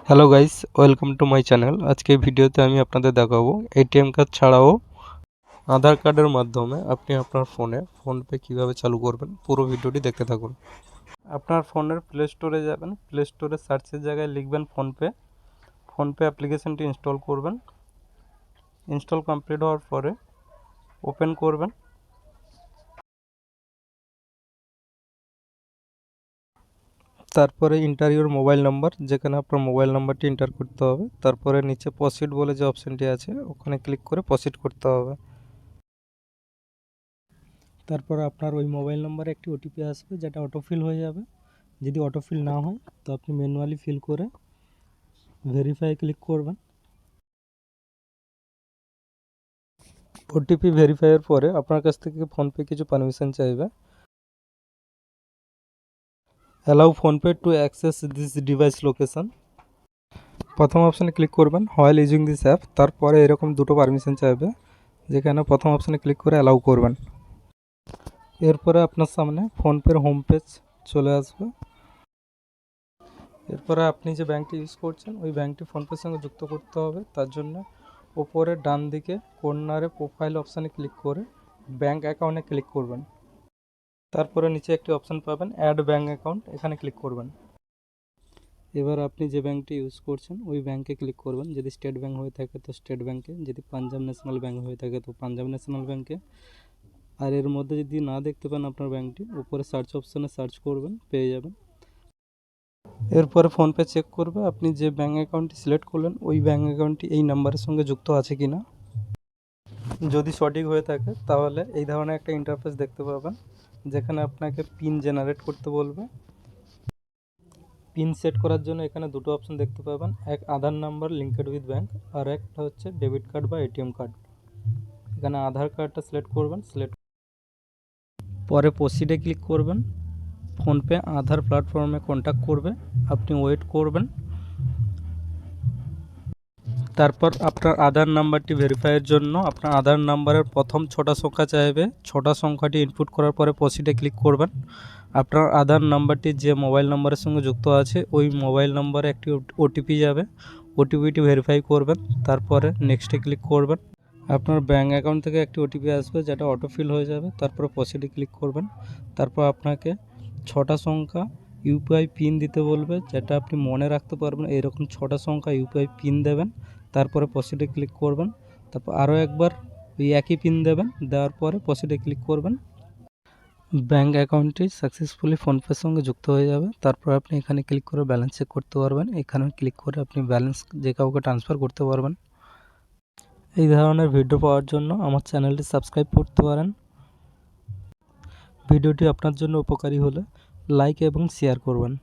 Hello guys, welcome to my channel. আজকে এই ভিডিওতে আমি আপনাদের দেখাবো এটিএম কার্ড ছাড়াও আধার কার্ডের মাধ্যমে আপনি আপনার ফোনে ফোনপে কীভাবে চালু করবেন। পুরো ভিডিওটি দেখতে থাকুন। আপনার ফোনের প্লে স্টোরে যাবেন, প্লে স্টোরে সার্চের জায়গায় লিখবেন ফোনপে। ফোনপে অ্যাপ্লিকেশনটি ইনস্টল করবেন। ইনস্টল কমপ্লিট হওয়ার পরে ওপেন করবেন। তারপরে ইন্টার ইউর মোবাইল নাম্বার, যেখানে আপনার মোবাইল নাম্বারটি এন্টার করতে হবে। তারপরে নিচে প্রসিড বলে যে অপশানটি আছে ওখানে ক্লিক করে প্রসিড করতে হবে। তারপর আপনার ওই মোবাইল নাম্বারে একটি ওটিপি আসবে, যেটা অটোফিল হয়ে যাবে। যদি অটোফিল না হয় তো আপনি ম্যানুয়ালি ফিল করে ভেরিফাই ক্লিক করবেন। ওটিপি ভেরিফাইয়ের পরে আপনার কাছ থেকে ফোনপে কিছু পারমিশন চাইবে। Allow PhonePe to access this device location. প্রথম অপশানে ক্লিক করবেন হোয়াইল ইউজিং দিস অ্যাপ। তারপরে এরকম দুটো পারমিশন চাইবে, যেখানে প্রথম অপশানে ক্লিক করে অ্যালাউ করবেন। এরপরে আপনার সামনে ফোনপের হোম পেজ চলে আসবে। এরপরে আপনি যে ব্যাঙ্কটি ইউজ করছেন ওই ব্যাঙ্কটি ফোনপের সঙ্গে যুক্ত করতে হবে। তার জন্য ওপরে ডান দিকে কর্নারে প্রোফাইল অপশানে ক্লিক করে ব্যাঙ্ক অ্যাকাউন্টে ক্লিক করবেন। তারপরে নিচে একটি অপশান পাবেন অ্যাড ব্যাঙ্ক অ্যাকাউন্ট, এখানে ক্লিক করবেন। এবার আপনি যে ব্যাঙ্কটি ইউজ করছেন ওই ব্যাঙ্কে ক্লিক করবেন। যদি স্টেট ব্যাঙ্ক হয়ে থাকে তো স্টেট ব্যাঙ্কে, যদি পাঞ্জাব ন্যাশনাল ব্যাঙ্ক হয়ে থাকে তো পাঞ্জাব ন্যাশনাল ব্যাঙ্কে। আর এর মধ্যে যদি না দেখতে পান আপনার ব্যাঙ্কটি, উপরে সার্চ অপশানে সার্চ করবেন, পেয়ে যাবেন। এরপরে ফোনপে চেক করবে আপনি যে ব্যাঙ্ক অ্যাকাউন্টটি সিলেক্ট করলেন ওই ব্যাঙ্ক অ্যাকাউন্টটি এই নাম্বারের সঙ্গে যুক্ত আছে কি না। যদি সঠিক হয়ে থাকে তাহলে এই ধরনের একটা ইন্টারফেস দেখতে পাবেন, যেখানে আপনাকে পিন জেনারেট করতে বলবে। পিন সেট করার জন্য এখানে দুটো অপশন দেখতে পাবেন, এক আধার নাম্বার লিঙ্কেড উইথ ব্যাঙ্ক, আর একটা হচ্ছে ডেবিট কার্ড বা এটিএম কার্ড। এখানে আধার কার্ডটা সিলেক্ট করবেন। পরে প্রসিডে ক্লিক করবেন। ফোনপে আধার প্ল্যাটফর্মে কন্ট্যাক্ট করবে, আপনি ওয়েট করবেন। তারপর আপনার আধার নাম্বারটি ভেরিফাইয়ের জন্য আপনার আধার নাম্বারের প্রথম 6টা সংখ্যা চাইবে। 6টা সংখ্যাটি ইনপুট করার পরে প্রসিডে ক্লিক করবেন। আপনার আধার নাম্বারটি যে মোবাইল নাম্বারের সঙ্গে যুক্ত আছে ওই মোবাইল নাম্বারে একটি ওটিপি যাবে, ওটিপিটি ভেরিফাই করবেন। তারপরে নেক্সটে ক্লিক করবেন। আপনার ব্যাঙ্ক অ্যাকাউন্ট থেকে একটি ওটিপি আসবে, যেটা অটোফিল হয়ে যাবে। তারপর প্রসিডে ক্লিক করবেন। তারপর আপনাকে 6টা সংখ্যা ইউপিআই পিন দিতে বলবে, যেটা আপনি মনে রাখতে পারবেন। এরকম 6টা সংখ্যা ইউপিআই পিন দেবেন। তারপরে প্রসিডে ক্লিক করবেন। তারপর আরও একবার ওই একই পিন দেবেন, দেওয়ার পরে প্রসিডে ক্লিক করবেন। ব্যাঙ্ক অ্যাকাউন্টটি সাকসেসফুলি ফোনপের সঙ্গে যুক্ত হয়ে যাবে। তারপর আপনি এখানে ক্লিক করে ব্যালেন্স চেক করতে পারবেন। এখানে ক্লিক করে আপনি ব্যালেন্স যে কাউকে ট্রান্সফার করতে পারবেন। এই ধরনের ভিডিও পাওয়ার জন্য আমার চ্যানেলটি সাবস্ক্রাইব করতে পারেন। ভিডিওটি আপনার জন্য উপকারী হলে লাইক এবং শেয়ার করবেন।